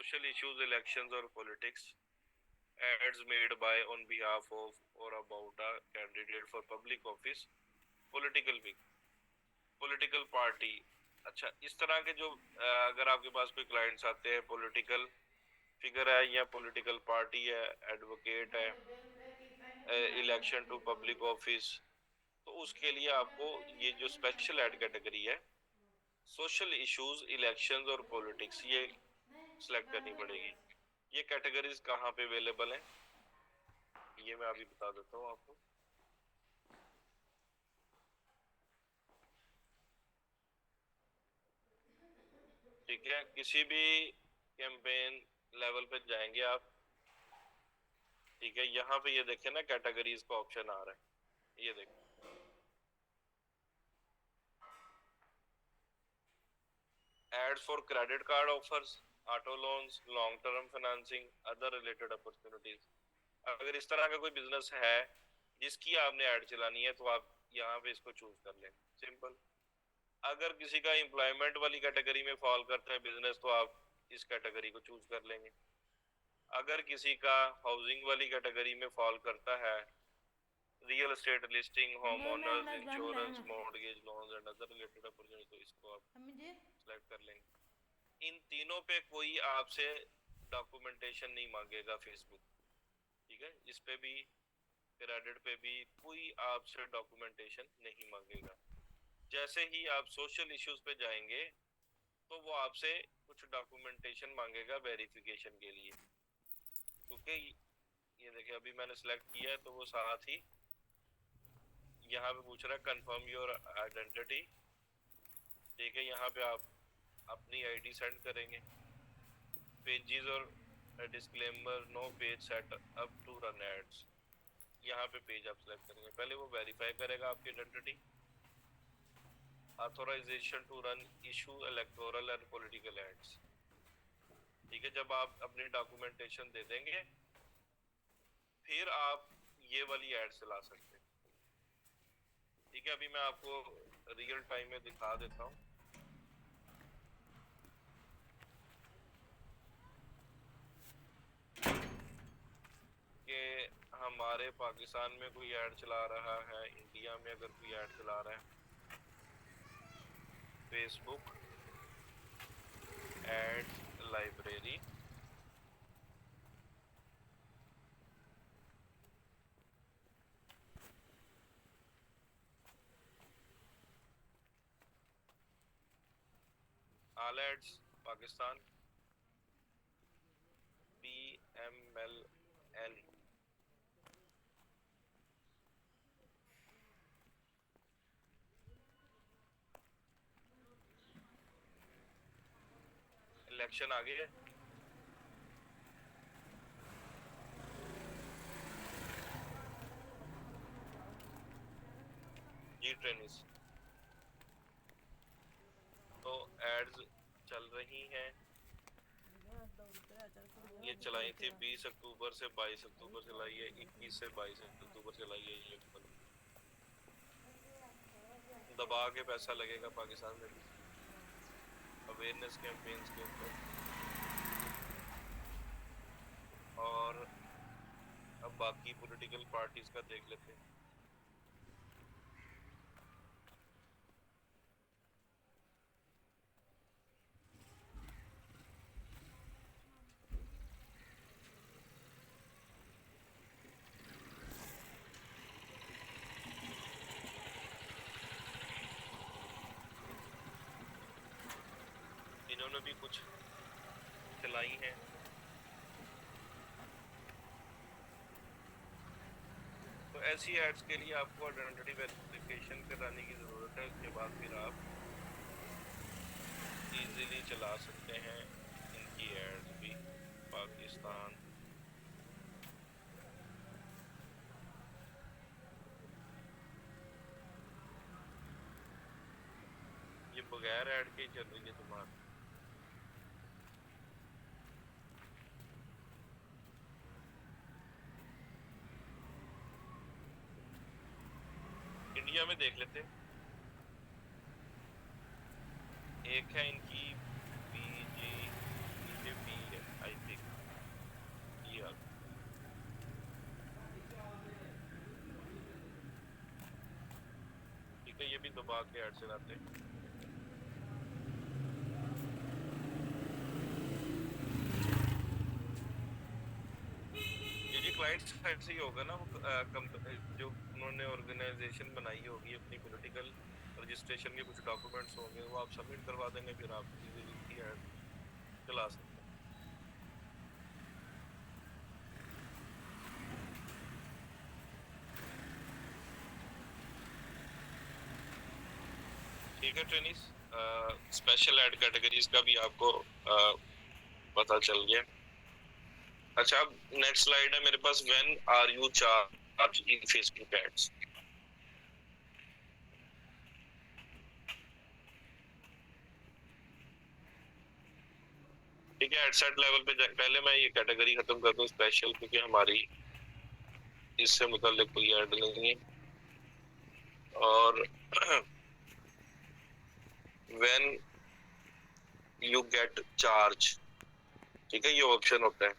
social issues, elections or politics. Ads made by on behalf of or about a candidate for public office, political wing, political party. अच्छा, इस तरह के जो अगर आपके पास कोई क्लाइंट्स आते हैं, पॉलिटिकल फिगर है या पॉलिटिकल पार्टी है, एडवोकेट है, इलेक्शन टू पब्लिक ऑफिस, तो उसके लिए आपको ये जो स्पेशल एड कैटेगरी है, सोशल इश्यूज, इलेक्शंस और पॉलिटिक्स, ये सिलेक्ट करनी पड़ेगी। ये कैटेगरीज कहाँ पे अवेलेबल हैं, ये मैं अभी बता देता हूँ आपको। ठीक है, किसी भी कैंपेन लेवल पे जाएंगे आप, ठीक है, यहाँ पे ये देखें ना, कैटेगरीज का ऑप्शन आ रहा है, ये देखें, ads for credit card offers, auto loans, long term financing, other related opportunities. अगर इस तरह का कोई बिजनेस है जिसकी आपने ऐड चलानी है, तो आप यहाँ पे इसको चूज कर लें, सिंपल। अगर किसी का एम्प्लॉयमेंट वाली कैटेगरी में फॉल करता है बिजनेस, तो आप इस कैटेगरी को चूज कर लेंगे। अगर किसी का हाउसिंग वाली कैटेगरी में फॉल करता है, real estate listing, home owners, insurance, mortgage loans and other related opportunity, तो इसको आप सेलेक्ट कर लेंगे। इन तीनों पे कोई आपसे डॉक्यूमेंटेशन नहीं मांगेगा फेसबुक, ठीक है, इस पे भी, क्रेडिट पे भी कोई आपसे डॉक्यूमेंटेशन नहीं मांगेगा। जैसे ही आप सोशल इश्यूज पे जाएंगे, तो वो आपसे कुछ डॉक्यूमेंटेशन मांगेगा वेरिफिकेशन के लिए, क्योंकि ये देखिए अभी मैंने सेलेक्ट किया है, तो वो साथ ही यहाँ पे पूछ रहा है कंफर्म योर आइडेंटिटी, ठीक है, यहाँ पे आप अपनी आईडी सेंड करेंगे। पेजेस और disclaimer, no page set up to run ads, यहाँ पे पेज आप सेलेक्ट करेंगे। पहले वो वेरीफाई करेगा आपकी identity. Authorization to run issue electoral and political ads, ठीक है, जब आप अपनी डॉक्यूमेंटेशन दे देंगे, फिर आप ये वाली एड चला सकते हैं, ठीक है। अभी मैं आपको रियल टाइम में दिखा देता हूँ कि हमारे पाकिस्तान में कोई ऐड चला रहा है, इंडिया में अगर कोई ऐड चला रहा है, Facebook ads library, all ads Pakistan, PMLN, election आ गए, जी ट्रेनिस, तो एड्स चल रही हैं। ये चलाई थी 20 अक्टूबर से 22 अक्टूबर चलाई है, 21 से 22 अक्टूबर चलाई है। ये दबा के पैसा लगेगा पाकिस्तान में अवेयरनेस कैंपेन्स के ऊपर। और अब बाकी पॉलिटिकल पार्टीज का देख लेते हैं। इन्होंने भी कुछ चलाई हैं। तो ऐसी एड्स के लिए आपको आइडेंटिटी वेरिफिकेशन कराने की ज़रूरत है, उसके बाद फिर आप इजीली चला सकते हैं इनकी एड्स भी। पाकिस्तान ये बगैर ऐड के चल रही है तुम्हारी। इंडिया में देख लेते हैं, एक है इनकी बीजेपी ठीक है, ये भी दबा के ऐड चलाते हैं। ये जी क्लाइंट साइड से ही होगा ना, वो जो उन्होंने ऑर्गेनाइजेशन बनाई होगी अपनी पॉलिटिकल रजिस्ट्रेशन के कुछ डॉक्यूमेंट्स होंगे, वो आप सबमिट करवा देंगे, फिर आप इजीली ऐड चला सकते हैं। ठीक है ट्रेनिस, स्पेशल ऐड कैटेगरीज का भी आपको पता चल गया। अच्छा, अब नेक्स्ट स्लाइड है मेरे पास, when are you charge in Facebook ads. ठीक है, एड सेट लेवल पे पहले मैं ये कैटेगरी खत्म कर दूं स्पेशल, क्योंकि हमारी इससे मुताल्लिक कोई ऐड नहीं है। और व्हेन यू गेट चार्ज, ठीक है, ये ऑप्शन होता है।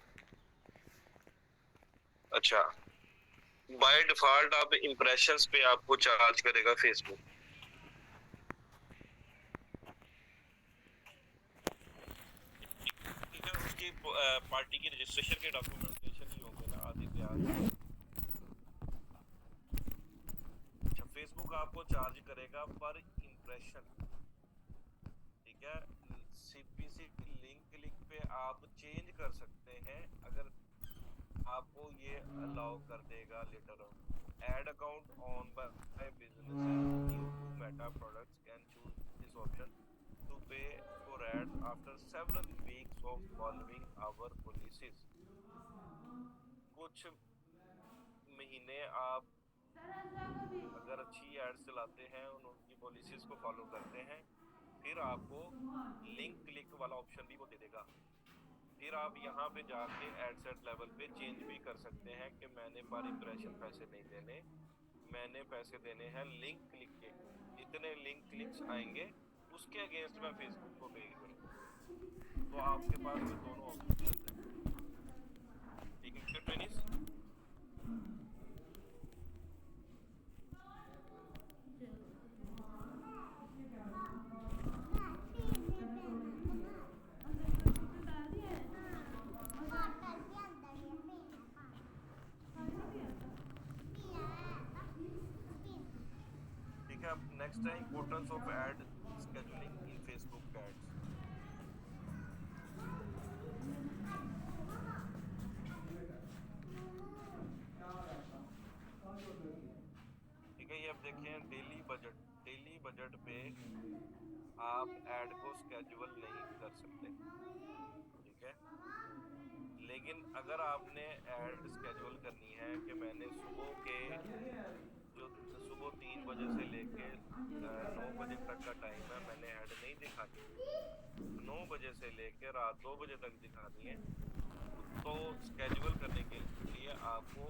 अच्छा, बाय डिफॉल्ट आप इंप्रेशंस पे आपको चार्ज करेगा फेसबुक। ठीक है, उसकी पार्टी की रजिस्ट्रेशन के डॉक्यूमेंटेशन ही होंगे ना आदि तैयार। अच्छा, फेसबुक आपको चार्ज करेगा पर इंप्रेशन। ठीक है, सीपीसी लिंक क्लिक पे आप चेंज कर सकते हैं अगर आपको ये अलाउ कर देगा later on. Ad account on by businesses new to Meta products can choose this option to pay for ads after several weeks of following our policies. कुछ महीने आप अगर अच्छी एड्स चलाते हैं, उनकी पॉलिसीज को फॉलो करते हैं, फिर आपको लिंक क्लिक वाला ऑप्शन भी वो दे देगा। फिर आप यहाँ पे जाके एड सेट लेवल पे चेंज भी कर सकते हैं कि मैंने पर इंप्रेशन पैसे नहीं देने, मैंने पैसे देने हैं लिंक क्लिक के, इतने लिंक क्लिक्स आएंगे उसके अगेंस्ट मैं फेसबुक को पे करूँ। तो आपके पास में दोनों ऑप्शन है। ठीक है ट्रेनिस, ठीक है। अब नेक्स्ट है importance of ad scheduling in Facebook ads. ठीक है, ये अब देखें डेली बजट पे आप ऐड को स्केड्यूल नहीं कर सकते। ठीक है, लेकिन अगर आपने ऐड स्केड्यूल करनी है कि मैंने सुबह के जो सुबह 3 बजे से लेके 9 बजे तक का टाइम है, मैंने ऐड नहीं दिखानी, 9 बजे से लेके रात 2 बजे तक दिखानी है, तो स्केड्यूल करने के लिए आपको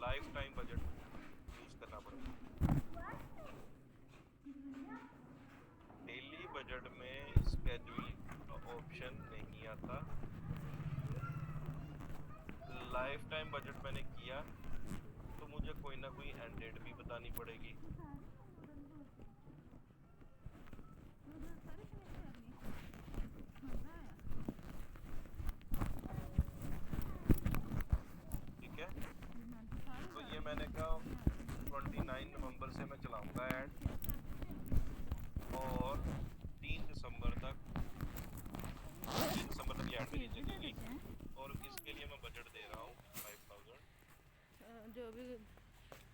लाइफ टाइम बजट यूज करना पड़ेगा। डेली बजट में स्केड्यूल का ऑप्शन नहीं आता। लाइफ टाइम बजट मैंने किया तो मुझे कोई ना कोई एंड डेट भी बतानी पड़ेगी। ठीक है, तो ये मैंने कहा 29 नवंबर से मैं चलाऊंगा ऐड, और 3 दिसंबर तक ये ऐड मेरी चलेगी, और इसके लिए मैं बजट दे रहा हूँ 5000। जो भी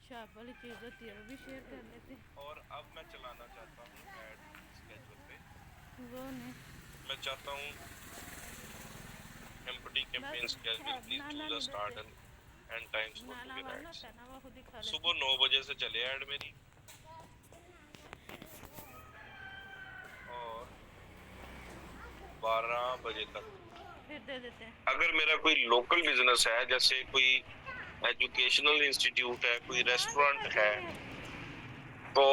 शॉप वाली चीज़ होती है वो भी शेयर कर लेते हैं। और अब मैं चलाना चाहता हूँ ऐड स्केड्यूल पे, वो नहीं, मैं चाहता हूँ empty campaign schedule, please choose the start and times for to give ads. सुबह 9 बजे से चले ऐड मेरी, और 12 बजे तक फिर दे देते हैं। अगर मेरा कोई लोकल बिजनेस है, जैसे कोई एजुकेशनल इंस्टीट्यूट है, कोई रेस्टोरेंट है, तो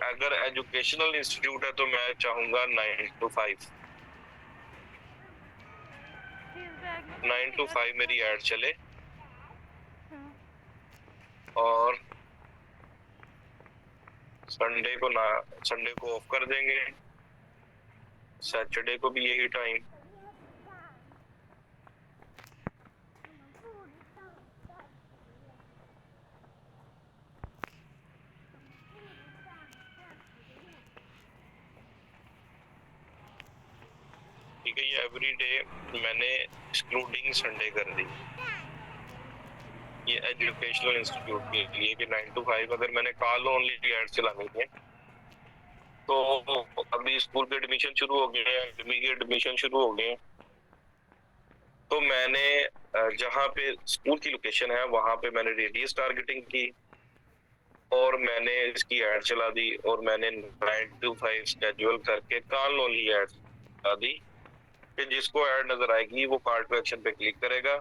अगर एजुकेशनल इंस्टीट्यूट है तो मैं चाहूंगा 9 to 5 मेरी ऐड चले, और संडे को ना, संडे को ऑफ कर देंगे, सैटरडे को भी यही टाइम। ठीक है, ये एवरी डे मैंने एक्सक्लूडिंग संडे कर दी। ये एजुकेशनल इंस्टीट्यूट के लिए कि 9 to 5 अगर मैंने कॉल ओनली एड चलानी है तो अभी स्कूल के एडमिशन शुरू हो गए हैं, एकेडमी के एडमिशन शुरू हो गए हैं, तो मैंने जहाँ पे स्कूल की लोकेशन है वहां पे मैंने रेडियस टारगेटिंग की और मैंने इसकी एड चला दी और मैंने 9 to 5 स्केड्यूल करके कॉल ओनली एड चला दी कि जिसको ऐड नजर आएगी वो कॉल टू एक्शन पे क्लिक करेगा,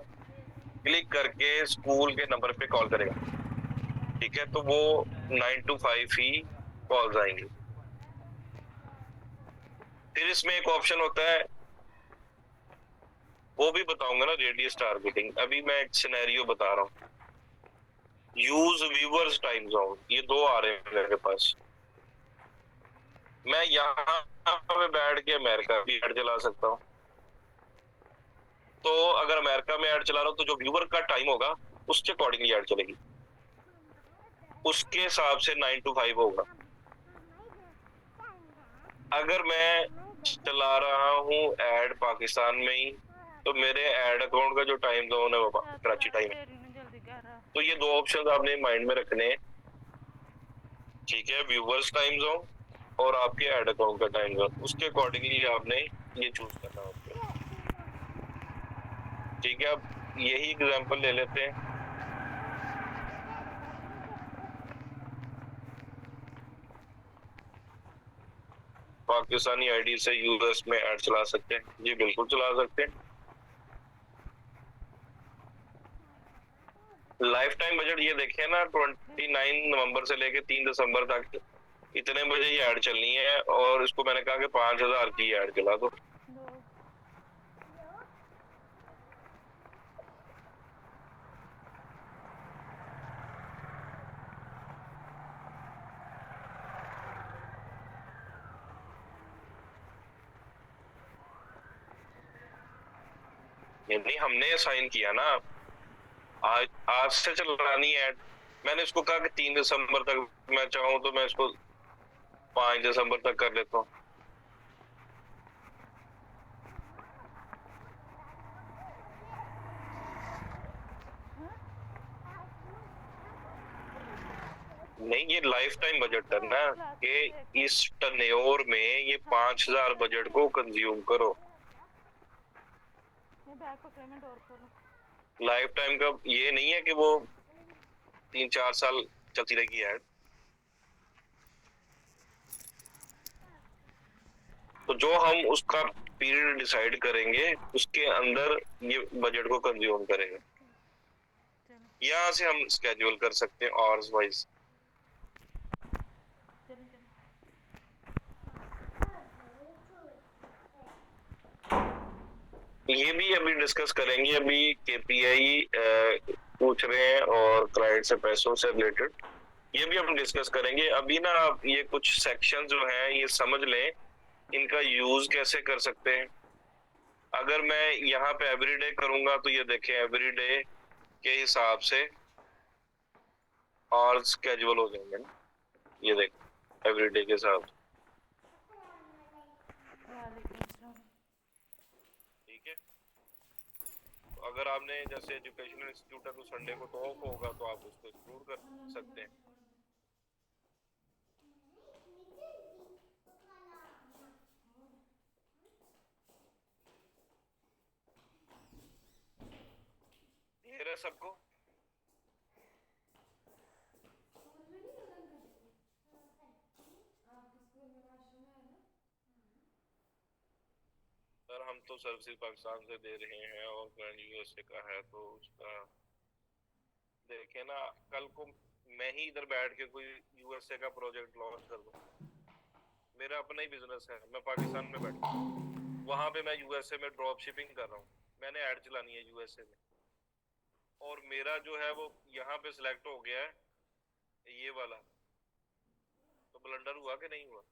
क्लिक करके स्कूल के नंबर पे कॉल करेगा। ठीक है, तो वो 9 to 5 ही कॉल्स आएंगी। फिर इसमें एक ऑप्शन होता है, वो भी बताऊंगा ना, रेडियस टारगेटिंग। अभी मैं एक सिनेरियो बता रहा हूँ, यूज व्यूअर्स टाइम जोन, ये दो आ रहे हैं मेरे पास। मैं यहाँ पे बैठ के अमेरिका भी ऐड चला सकता हूँ। तो अगर अमेरिका में ऐड चला रहा हूँ तो जो व्यूअर का टाइम होगा उसके अकॉर्डिंगली ऐड चलेगी, उसके हिसाब से 9 to 5 होगा। अगर मैं चला रहा हूँ ऐड पाकिस्तान में ही तो मेरे ऐड अकाउंट का जो टाइम जोन है वो कराची टाइम है। तो ये दो ऑप्शन आपने माइंड में रखने हैं। ठीक है, व्यूअर्स टाइम जोन और आपके ऐड अकाउंट का टाइम जोन, उसके अकॉर्डिंगली आपने ये चूज करना होगा। ठीक है, अब यही एग्जांपल ले लेते हैं। पाकिस्तानी आईडी से यूएस में ऐड चला सकते हैं? जी बिल्कुल चला सकते हैं। लाइफ टाइम बजट ये देखे ना, 29 नवंबर से लेके 3 दिसंबर तक इतने बजे ये ऐड चलनी है और इसको मैंने कहा कि 5000 की ऐड चला दो। यानी हमने साइन किया ना, आज से चलानी है ऐड। मैंने इसको कहा कि 3 दिसंबर तक, मैं चाहूँ तो मैं इसको 5 दिसंबर तक कर लेता हूँ। नहीं, ये लाइफ टाइम बजट है ना, कि इस टर्नओवर में ये 5000 बजट को कंज्यूम करो। लाइफ टाइम का ये नहीं है कि वो 3-4 साल चलती रहेगी ऐड। तो जो हम उसका पीरियड डिसाइड करेंगे उसके अंदर ये बजट को कंज्यूम करेगा। यहाँ से हम स्केड्यूल कर सकते हैं आवर्स वाइज। ये भी अभी डिस्कस करेंगे। अभी केपीआई पूछ रहे हैं और क्लाइंट से पैसों से रिलेटेड, ये भी हम डिस्कस करेंगे। अभी ना आप ये कुछ सेक्शन जो है ये समझ लें, इनका यूज कैसे कर सकते हैं। अगर मैं यहाँ पे एवरीडे करूंगा तो ये देखें एवरीडे के हिसाब से और स्केड्यूल हो जाएंगे ना, ये देखें एवरीडे के हिसाब से। ठीक है, तो अगर आपने जैसे एजुकेशनल इंस्टीट्यूट है तो संडे को तो ऑफ होगा, तो आप उसको एक्सक्लूड कर सकते हैं। क्लियर है सबको? सर हम तो सर्विस पाकिस्तान से दे रहे हैं और क्लाइंट यूएसए का है, तो उसका देखे ना, कल को मैं ही इधर बैठ के कोई यूएसए का प्रोजेक्ट लॉन्च कर दूं। मेरा अपना ही बिजनेस है, मैं पाकिस्तान में बैठा हूँ, वहां पे मैं यूएसए में ड्रॉप शिपिंग कर रहा हूँ, मैंने ऐड चलानी है यूएसए में, और मेरा जो है वो यहाँ पे सिलेक्ट हो गया है ये वाला। तो ब्लंडर हुआ कि नहीं हुआ?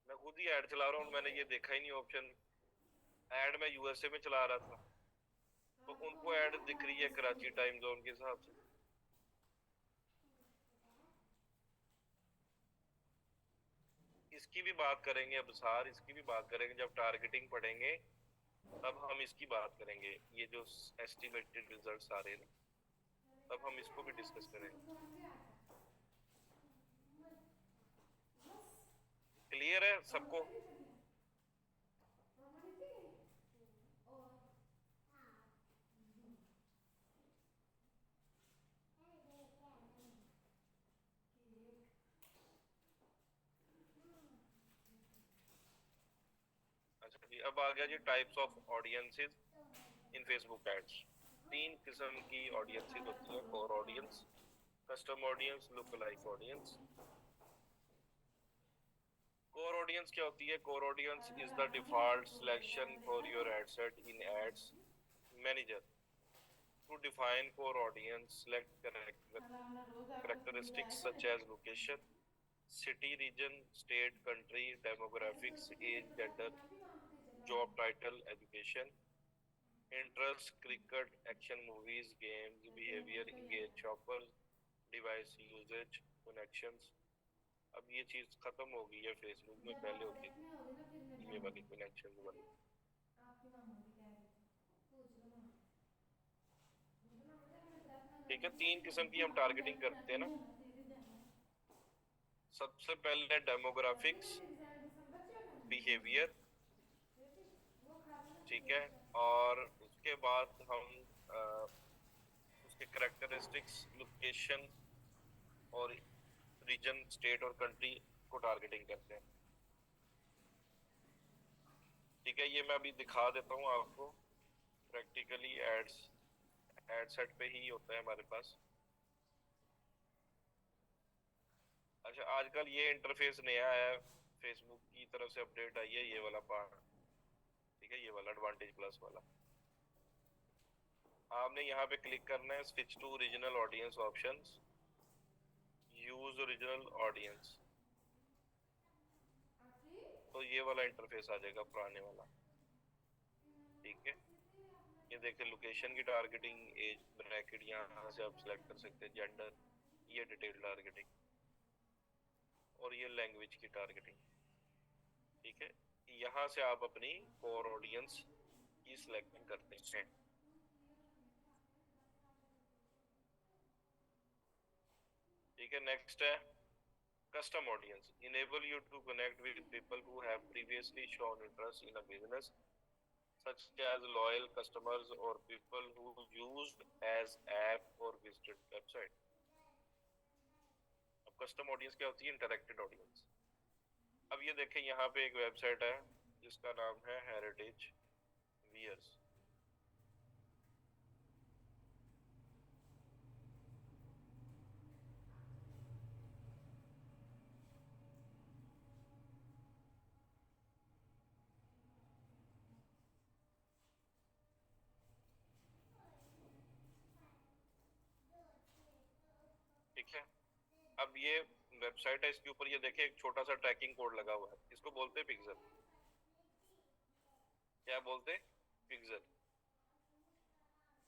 मैं खुद ही ऐड चला रहा हूँ, मैंने ये देखा ही नहीं ऑप्शन। ऐड मैं यूएसए में चला रहा था, तो उनको ऐड दिख रही है कराची टाइम जोन के हिसाब से। इसकी भी बात करेंगे अब सार, इसकी भी बात करेंगे जब टारगेटिंग पढ़ेंगे, तब हम इसकी बात करेंगे। ये जो एस्टिमेटेड रिजल्ट्स आ रहे हैं, तब हम इसको भी डिस्कस करेंगे। क्लियर है सबको? अच्छा जी, अब आ गया जी types of audiences in Facebook ads. 3 किस्म की ऑडियंसेस होती है: core audience, custom audience, lookalike audience. Core audience क्या होती है? Core audience is the default selection for your ad set in ads manager. To define core audience, select characteristics such as location, city, region, state, country, demographics, age, gender, job title, education, interest, cricket, action movies, games, behavior, engage shoppers, device usage, connections। अब ये चीज खत्म हो गई है Facebook में, पहले होती थी ये वाली कनेक्शन वाली। ठीक है, 3 किस्म की हम टारगेटिंग करते हैं ना। सबसे पहले डेमोग्राफिक्स, बिहेवियर, ठीक है, और उसके बाद हम उसके करेक्टरिस्टिक्स, लोकेशन और रीजन, स्टेट और कंट्री को टारगेटिंग करते हैं। ठीक है, ये मैं अभी दिखा देता हूँ आपको प्रैक्टिकली। एड सेट पे ही होता है हमारे पास। अच्छा, आजकल ये इंटरफेस नया है, फेसबुक की तरफ से अपडेट आई है, ये वाला पार्ट। ठीक है, ये वाला एडवांटेज प्लस वाला। आपने यहाँ पे क्लिक करना है, switch to original audience options, use original audience. तो ये वाला इंटरफेस आ जाएगा, पुराने वाला। ठीक है, ये देखिए, लोकेशन की टारगेटिंग, एज ब्रैकेट यहाँ से आप सिलेक्ट कर सकते हैं, जेंडर, ये डिटेल टारगेटिंग, और ये लैंग्वेज की टारगेटिंग। ठीक है, यहाँ से आप अपनी कोर ऑडियंस की सिलेक्टिंग करते हैं। ठीक है, नेक्स्ट है custom audience. Enable you to connect with people who have previously shown interest in a business, such as loyal customers or people who used as app or visited website. अब custom audience क्या होती है? Interacted audience। अब ये देखें, यहाँ पे एक वेबसाइट है जिसका नाम है हेरिटेज वियर्स। ठीक है, अब ये वेबसाइट है, इसके ऊपर ये देखें एक छोटा सा ट्रैकिंग कोड लगा हुआ है, इसको बोलते हैं पिक्सल। क्या बोलते हैं? पिक्सल।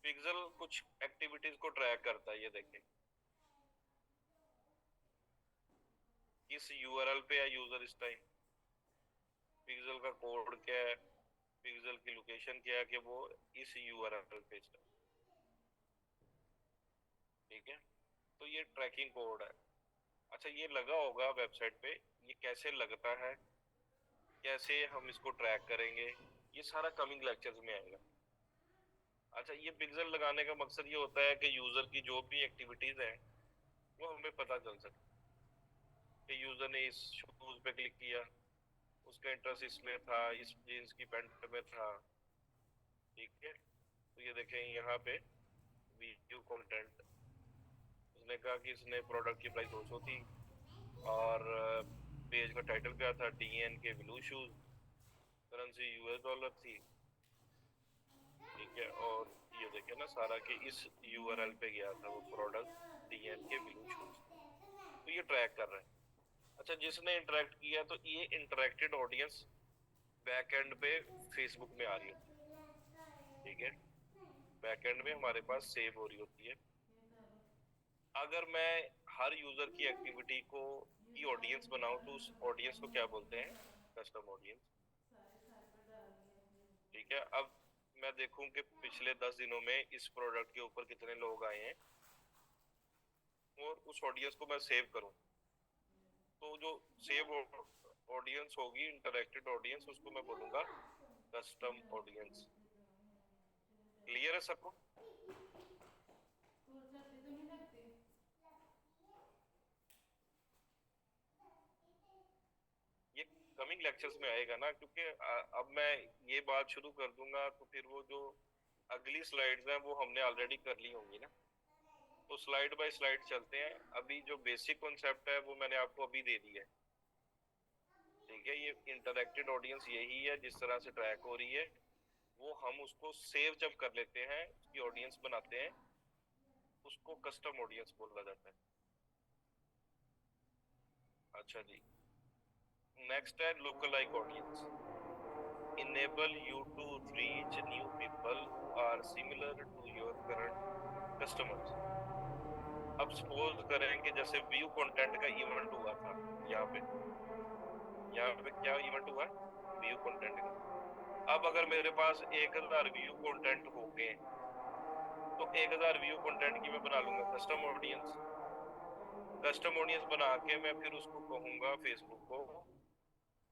पिक्सल कुछ एक्टिविटीज को ट्रैक करता है। ये देखें, किस यूआरएल पे है यूजर इस टाइम, पिक्सल का कोड क्या है, पिक्सल की लोकेशन क्या है कि वो इस यूआरएल पे है। ठीक है, तो ये ट्रैकिंग कोड है। अच्छा, ये लगा होगा वेबसाइट पे, ये कैसे लगता है, कैसे हम इसको ट्रैक करेंगे, ये सारा कमिंग लेक्चर्स में आएगा। अच्छा, ये पिक्सल लगाने का मकसद ये होता है कि यूजर की जो भी एक्टिविटीज हैं वो हमें पता चल सके कि यूजर ने इस शूज पे क्लिक किया, उसका इंटरेस्ट इसमें था, इस जीन्स की पैंट में था। ठीक है, तो ये देखें यहाँ पे वीडियो कंटेंट, उसने कहा कि इसने प्रोडक्ट की प्राइस 200 थी, और पेज का टाइटल क्या था? डीएन के blue shoes, currency US dollar थी। ठीक है, और ये देखिए ना सारा के इस यूआरएल पे गया था वो प्रोडक्ट डीएन के ब्लू शूज, तो ये ट्रैक कर रहा है। अच्छा, जिसने इंटरेक्ट किया तो ये इंटरेक्टेड ऑडियंस बैक एंड पे फेसबुक में आ रही होती है, ठीक है, बैक एंड में हमारे पास सेव हो रही होती है। अगर मैं हर यूजर की एक्टिविटी को की ऑडियंस बनाऊं तो उस ऑडियंस को क्या बोलते हैं? Custom audience. ठीक है, अब मैं देखूं कि पिछले 10 दिनों में इस प्रोडक्ट के ऊपर कितने लोग आए हैं और उस ऑडियंस को मैं सेव करूं, तो जो सेव ऑडियंस होगी, इंटरेक्टेड ऑडियंस, उसको मैं बोलूंगा कस्टम ऑडियंस। क्लियर है सबको? ये कमिंग लेक्चर्स में आएगा ना, क्योंकि अब मैं ये बात शुरू कर दूंगा तो फिर वो जो अगली स्लाइड्स हैं वो हमने ऑलरेडी कर ली होंगी ना, तो स्लाइड बाय स्लाइड चलते हैं। अभी जो बेसिक कॉन्सेप्ट है वो मैंने आपको अभी दे दिया है, ठीक है। ये इंटरैक्टेड ऑडियंस यही है, जिस तरह से ट्रैक हो रही है वो हम उसको सेव जब कर लेते हैं, उसकी ऑडियंस बनाते हैं, उसको कस्टम ऑडियंस बोला जाता है। अच्छा जी, नेक्स्ट है look-alike audience. enable you to reach new people who are similar to your current customers। अब सपोज करें कि जैसे व्यू कंटेंट का इवेंट हुआ था, यहाँ पे क्या इवेंट हुआ? व्यू कंटेंट का। अब अगर मेरे पास 1000 व्यू कंटेंट हो गए तो 1000 व्यू कंटेंट की मैं बना लूंगा कस्टम ऑडियंस। कस्टम ऑडियंस बना के मैं फिर उसको कहूंगा फेसबुक को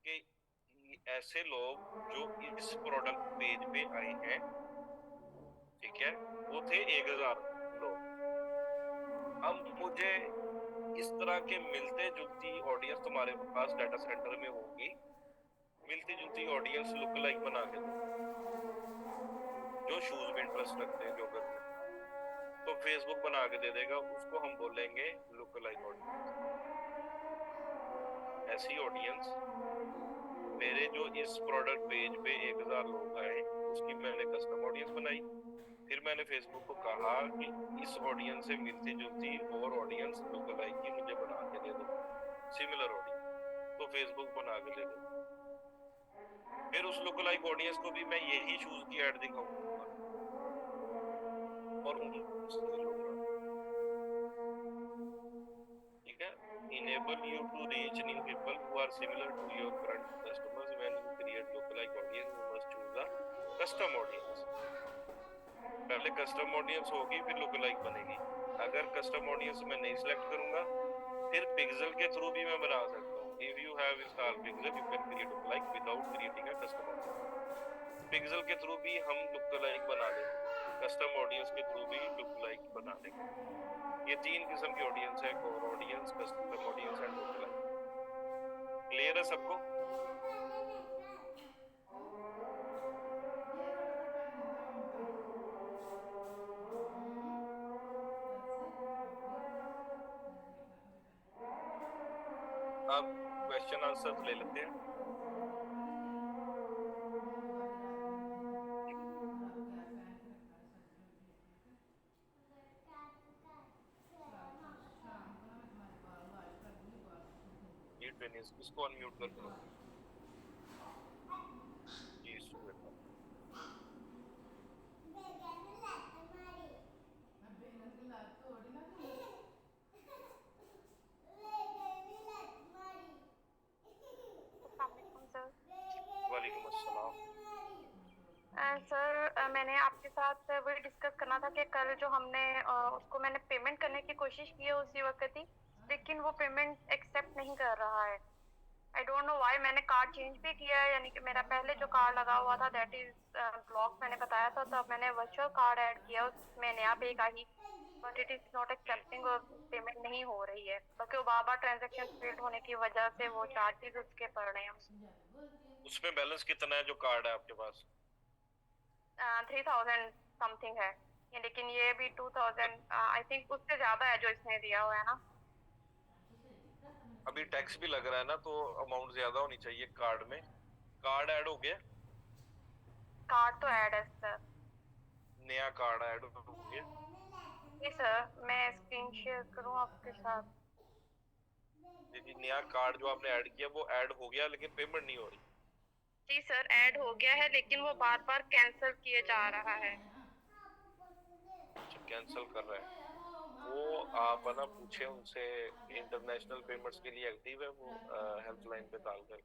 कि ऐसे लोग जो इस प्रोडक्ट पेज पे आए हैं, ठीक है, वो थे 1000 लोग। अब मुझे इस तरह के मिलते जुलती ऑडियंस तुम्हारे पास डाटा सेंटर में होगी, मिलती जुलती ऑडियंस लुक लाइक बना के दो, जो शूज में इंटरेस्ट रखते हैं, जॉगर में, तो फेसबुक बना के दे देगा, उसको हम बोलेंगे लुक लाइक ऑडियंस। ऐसी ऑडियंस मेरे जो इस प्रोडक्ट पेज पे 1000 लोग आए, उसकी मैंने कस्टम ऑडियंस बनाई। फिर मैंने फेसबुक को कहा कि इस ऑडियंस से मिलती जुलती और ऑडियंस लुक लाइक की मुझे बना के दे दो, सिमिलर ऑडियंस, तो फेसबुक बना के दे दो। फिर उस लुक लाइक ऑडियंस को भी मैं यही शूज की ऐड दिखाऊंगा और उनसे लूंगा, ठीक है। enable you to reach new people who are similar to your current customers। when you create lookalike audience you must choose a custom audience। पहले कस्टम ऑडियंस होगी फिर लुकलाइक बनेगी। अगर कस्टम ऑडियंस मैं नहीं सिलेक्ट करूंगा फिर पिक्सल के थ्रू भी मैं बना सकता हूँ। If you have install pixel you can create lookalike without creating a custom audience. Pixel के थ्रू भी हम लुकलाइक बना लेंगे, कस्टम ऑडियंस के थ्रू भी लुकलाइक बना लेंगे। ये 3 किस्म की ऑडियंस है, core audience, custom audience and lookalike. Clear है सबको? अब क्वेश्चन आंसर ले लेते हैं। ये ट्रेनिंग इसको अनम्यूट कर दो जी, श्वेता। अस्सलामुअलैकुम सर। वालेकुम अस्सलाम। सर मैंने आपके साथ वही डिस्कस करना था कि कल जो हमने उसको मैंने पेमेंट करने की कोशिश की है उसी वक्त ही, लेकिन वो पेमेंट एक्सेप्ट नहीं कर रहा है। I don't know why. मैंने कार्ड चेंज भी किया है, यानी कि मेरा पहले जो कार्ड लगा हुआ था दैट इज ब्लॉक मैंने बताया था, तब मैंने वर्चुअल कार्ड ऐड किया, उसमें नया पे का ही, but it is not accepting और पेमेंट नहीं हो रही है, बल्कि वो बार बार ट्रांजेक्शन फेल्ड होने की वजह से वो चार्जेस उसके पड़ रहे हैं। उसमें बैलेंस कितना है जो कार्ड है आपके पास? 3000 समथिंग है ये, लेकिन ये भी 2000 आई थिंक उससे ज्यादा है जो इसने दिया हुआ है ना। अभी टैक्स भी लग रहा है ना, तो अमाउंट ज्यादा होनी चाहिए कार्ड में। कार्ड ऐड हो गया? कार्ड तो ऐड है सर। नया कार्ड ऐड हो गया? जी सर, मैं स्क्रीन शेयर करूँ आपके साथ? जी, नया कार्ड जो आपने ऐड किया वो ऐड हो गया लेकिन पेमेंट नहीं हो रही। जी सर, ऐड हो गया है लेकिन वो बार-बार कैंसिल किए जा रहा है। अच्छा, कैंसिल कर रहा है। वो आप है ना पूछे उनसे, इंटरनेशनल पेमेंट्स के लिए एक्टिव है वो हेल्पलाइन पे कॉल कर।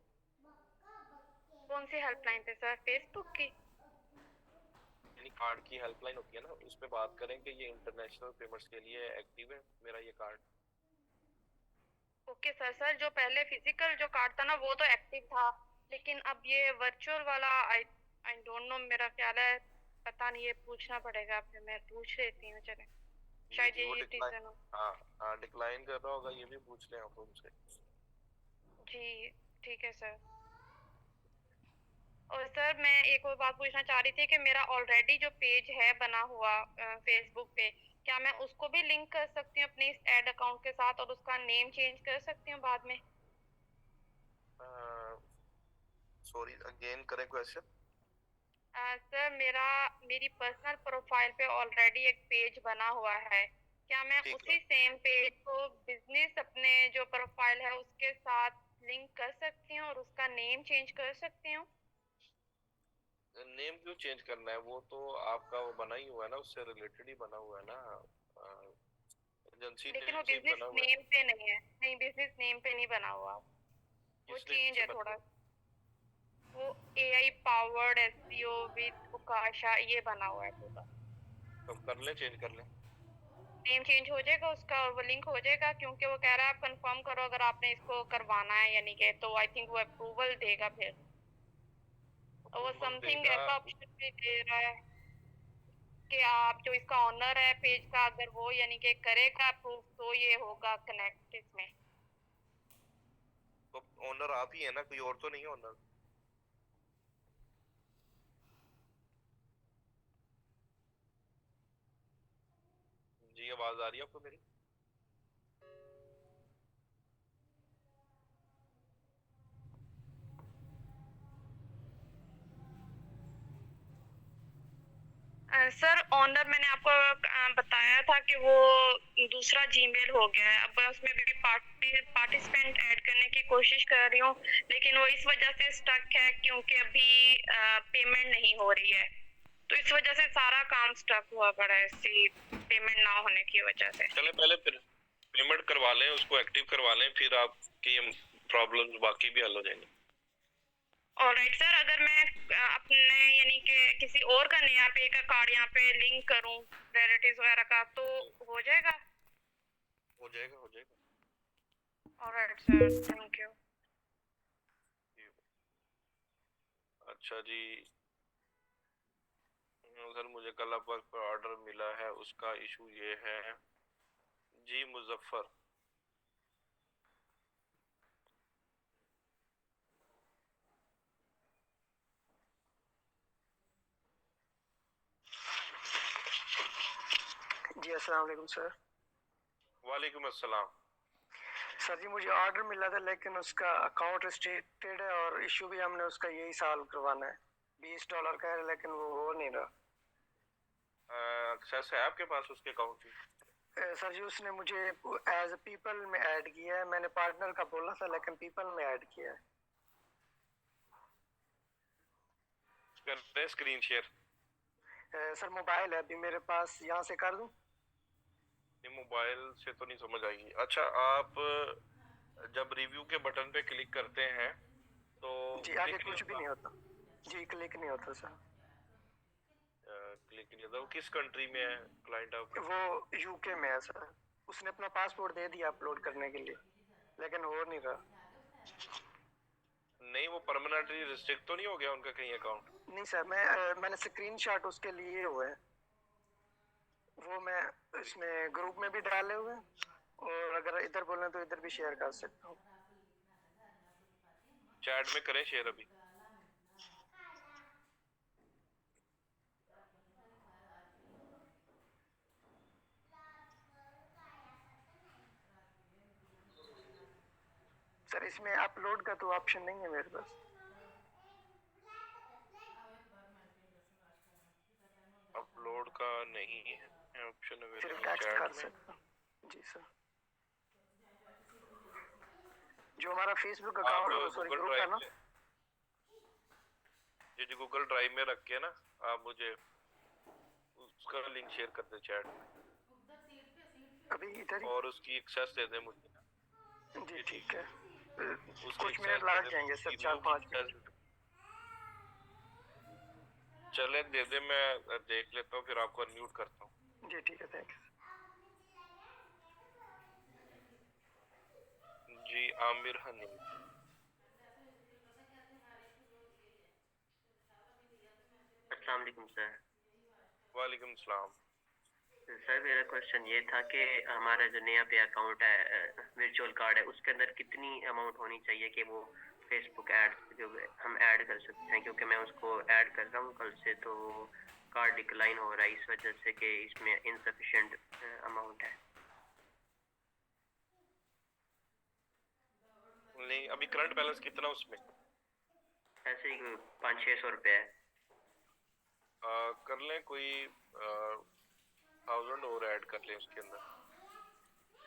कौन सी हेल्पलाइन पे सर? फेसबुक की? यानी कार्ड की हेल्पलाइन होती है ना, उस पे बात करें कि ये इंटरनेशनल पेमेंट्स के लिए एक्टिव है मेरा ये कार्ड। Okay sir. सर जो पहले फिजिकल जो कार्ड था ना वो तो एक्टिव था, लेकिन अब ये वर्चुअल वाला आई आई डोंट नो, मेरा ख्याल है पता नहीं, ये पूछना पड़ेगा, फिर मैं पूछ लेती हूँ, चले जी शायद जी, वो यही डिक्लाइन, रीजन हो। हाँ हाँ डिक्लाइन कर रहा होगा, ये भी पूछ लें आप उनसे। जी ठीक है सर। और सर मैं एक और बात पूछना चाह रही थी कि मेरा ऑलरेडी जो पेज है बना हुआ फेसबुक पे, क्या मैं उसको भी लिंक कर सकती हूँ अपने इस एड अकाउंट के साथ और उसका नेम चेंज कर सकती हूँ बाद में? सॉरी, अगेन करें क्वेश्चन। सर मेरी पर्सनल प्रोफाइल पे ऑलरेडी एक पेज बना हुआ है, क्या मैं ठीक है, उसी सेम पेज को बिजनेस अपने जो प्रोफाइल है उसके साथ लिंक कर सकती हूँ और उसका नेम चेंज कर सकती हूँ? नेम क्यों चेंज करना है, वो तो आपका वो बना ही हुआ है ना, उससे रिलेटेड ही बना हुआ है ना, एजेंसी लेकिन वो नेम से ही बिजनेस बना हुआ है। नेम पे नहीं है, नहीं बिजनेस नेम पे नहीं बना हुआ, वो किस नेम चेंज से है बना थोड़ा। हुआ वो एआई पावर्ड एसईओ विद उकाशा ये बना हुआ है पूरा। है? तो कर ले, चेंज कर ले। नेम चेंज हो जाएगा उसका और वो लिंक हो जाएगा, क्योंकि वो कह रहा है आप कंफर्म करो अगर आपने इसको करवाना है यानी कि, तो आई थिंक वो अप्रूवल देगा फिर। और वो अप्रूवल समथिंग देगा। ऐसा ऑप्शन भी दे रहा है कि आप जो इसका ऑनर है पेज का, अगर वो यानी कि करेगा अप्रूव तो ये होगा कनेक्ट इसमें। तो ओनर आप ही है ना, कोई और तो नहीं है ओनर? जी, आवाज आ रही है आपको मेरी? सर ऑनर मैंने आपको बताया था कि वो दूसरा जीमेल हो गया है, अब मैं उसमें भी पार्टिसिपेंट ऐड करने की कोशिश कर रही हूँ, लेकिन वो इस वजह से स्टक है क्योंकि अभी पेमेंट नहीं हो रही है, तो इस वजह से सारा काम स्टक हुआ पड़ा है इसी पेमेंट ना होने की वजह से। चले पहले फिर पेमेंट करवा लें, उसको एक्टिव करवा लें, फिर आपकी प्रॉब्लम्स बाकी भी हल हो जाएंगी। ऑलराइट सर, अगर मैं अपने यानी कि किसी और का नया पे का कार्ड यहाँ पे लिंक करूँ रिलेटिव्स वगैरह का, तो हो जाएगा? हो जाएगा, हो जाएगा। Alright sir, thank you. अच्छा जी, सर मुझे कल वर्क पर ऑर्डर मिला है, उसका इशू ये है। जी मुजफ्फर। जी अस्सलाम वालेकुम सर। वालेकुम अस्सलाम। सर जी मुझे ऑर्डर मिला था लेकिन उसका अकाउंट रिस्ट्रिक्टेड है और इशू भी हमने उसका यही साल करवाना है। $20 का है लेकिन वो हो नहीं रहा। एक्सेस है आपके पास उसके अकाउंट की? सर जी उसने मुझे एज पीपल में ऐड किया है, मैंने पार्टनर का बोला था लेकिन पीपल में ऐड किया है। करते हैं स्क्रीन शेयर। सर मोबाइल है अभी मेरे पास, यहाँ से कर दूं? ये मोबाइल से तो नहीं समझ आएगी। अच्छा, आप जब रिव्यू के बटन पे क्लिक करते हैं तो जी आगे क्लिक नहीं कुछ भी होता? नहीं होता। जी क्लिक नहीं होता सर। क्लिक नहीं होता। वो किस कंट्री में है क्लाइंट आपका? वो यूके में है सर। उसने अपना पासपोर्ट दे दिया अपलोड करने के लिए लेकिन हो नहीं रहा। नहीं, वो परमानेंटली रिस्ट्रिक्ट तो नहीं हो गया उनका कहीं अकाउंट? नहीं सर, मैंने स्क्रीनशॉट उसके लिए हुए हैं, वो मैं इसमें ग्रुप में भी डाले हुए हैं और अगर इधर बोलें तो इधर भी शेयर कर सकता हूँ। चैट में करें शेयर अभी। सर इसमें अपलोड का तो ऑप्शन नहीं है मेरे पास। अपलोड का नहीं है ऑप्शन सिर्फ अवेलेबल टेक्स्ट चैट कर में। सकते हो। जी सर। जो हमारा फेसबुक आप अकाउंट सॉरी गूगल ग्रुप है ना, ड्राइव में, ये जो गूगल ड्राइव में रख के ना, आप मुझे उसका लिंक शेयर कर दें चैट में, अभी इधर ही। और उसकी एक्सेस दे दें मुझे। जी ठीक है। उसकी कुछ मिनट एक्सेस दे लग दें, जाएंगे सर, उसकी व्यू की 4-5 एक्सेस मिनट। चले दे दे, मैं देख लेता हूँ, फिर आपको अनम्यूट करता हूँ। जी ठीक है, थैंक यू। जी आमिर हनी। अस्सलाम वालेकुम सर। वालेकुम सलाम। सर मेरा क्वेश्चन ये था कि हमारा जो नया पे अकाउंट है, वर्चुअल कार्ड है, उसके अंदर कितनी अमाउंट होनी चाहिए कि वो फेसबुक एड्स जो हम ऐड कर सकते हैं, क्योंकि मैं उसको ऐड कर रहा हूँ कल से, तो कार्ड डिक्लाइन हो रहा है इस वजह से कि इसमें इनसफिशिएंट अमाउंट है। नहीं, अभी करंट बैलेंस कितना उसमें? ऐसे ही 500-600 रुपये है। कर लें कोई 1000 और ऐड कर लें उसके अंदर।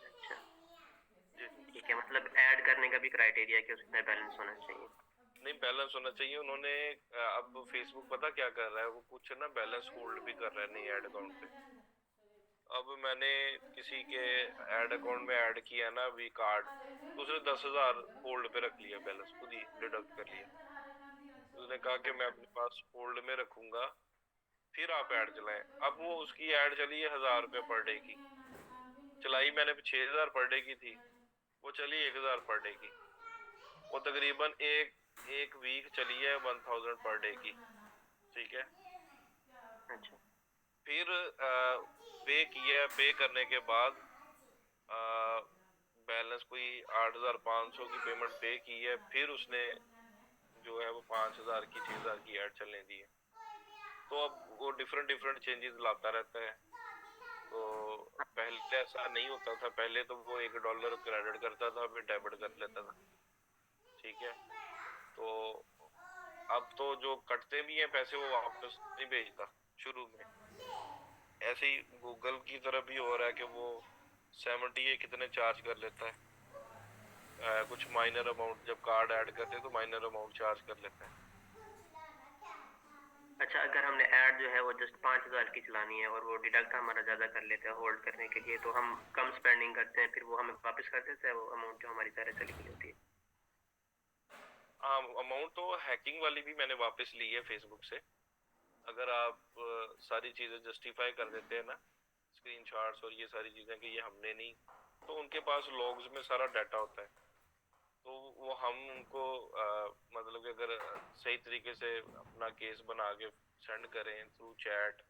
अच्छा ठीक है, मतलब ऐड करने का भी क्राइटेरिया है कि उसमें बैलेंस होना चाहिए? नहीं, बैलेंस होना चाहिए। उन्होंने अब फेसबुक पता क्या कर रहा है, वो कुछ ना बैलेंस होल्ड भी कर रहा है नई ऐड अकाउंट पे। अब मैंने किसी के ऐड अकाउंट में ऐड किया ना अभी कार्ड, तो उसने 10,000 होल्ड पे रख लिया, बैलेंस खुद ही डिडक्ट कर लिया। उसने कहा कि मैं अपने पास होल्ड में रखूंगा, फिर आप ऐड चलाएं। अब वो उसकी ऐड चली है 1000 रुपये पर डे की, चलाई मैंने 6000 पर डे की थी, वो चली 1000 पर डे की। वो तकरीबन एक वीक चली है 1000 पर डे की, ठीक है। अच्छा फिर पे किया, पे करने के बाद बैलेंस कोई 8500 की पेमेंट पे की है, फिर उसने जो है वो 5000 की 6000 की ऐड चलने दी है। तो अब वो डिफरेंट डिफरेंट चेंजेस लाता रहता है। तो पहले ऐसा नहीं होता था, पहले तो वो $1 क्रेडिट करता था, फिर डेबिट कर लेता था, ठीक है। तो अब तो जो कटते भी हैं पैसे वो वापस नहीं भेजता शुरू में। ऐसे ही गूगल की तरफ भी हो रहा है कि वो 70 कितने चार्ज कर लेता है, कुछ माइनर अमाउंट जब कार्ड ऐड करते हैं तो माइनर अमाउंट चार्ज कर लेता है। अच्छा, अगर हमने ऐड जो है वो जस्ट 5000 की चलानी है और वो डिडक्ट हमारा ज़्यादा कर लेते हैं होल्ड करने के लिए, तो हम कम स्पेंडिंग करते हैं, फिर वो हमें वापस कर देते हैं वो अमाउंट जो हमारी ज़्यादा चली गई होती है? हाँ, अमाउंट तो हैकिंग वाली भी मैंने वापस ली है फेसबुक से। अगर आप सारी चीज़ें जस्टिफाई कर देते हैं ना, स्क्रीनशॉट्स और ये सारी चीज़ें कि ये हमने नहीं, तो उनके पास लॉग्स में सारा डाटा होता है। तो वो हम उनको मतलब कि अगर सही तरीके से अपना केस बना के सेंड करें थ्रू चैट,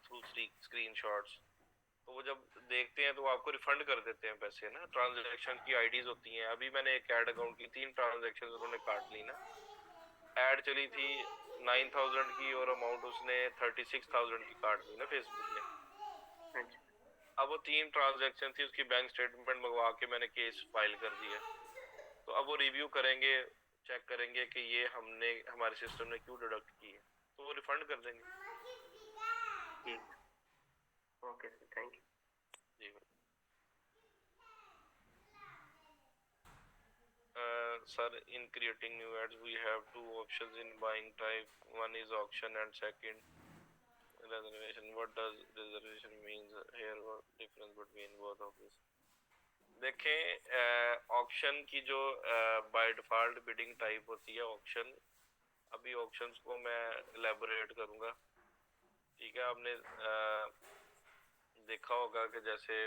थ्रू स्क्रीनशॉट्स, तो वो जब देखते हैं तो वो आपको रिफंड कर देते हैं पैसे ना। ट्रांजैक्शन की आईडीज होती हैं। अभी मैंने एक ऐड अकाउंट की 3 ट्रांजैक्शन उन्होंने काट ली ना। ऐड चली थी 9000 की और अमाउंट उसने 36,000 की काट दी ना फेसबुक ने। अच्छा अब वो 3 ट्रांजैक्शन थी, उसकी बैंक स्टेटमेंट मंगवा के मैंने केस फाइल कर दिया। तो अब वो रिव्यू करेंगे, चेक करेंगे कि ये हमने हमारे सिस्टम ने क्यों डिडक्ट की है, तो वो रिफंड कर देंगे। ठीक, ओके सर, थैंक यू। जी sir, in creating new ads we have two options in buying type. One is auction and second reservation. What does reservation means here? What difference between both of this? देखें, auction की जो by default bidding type होती है auction, अभी auctions को मैं elaborate करूंगा, ठीक है। आपने देखा होगा कि जैसे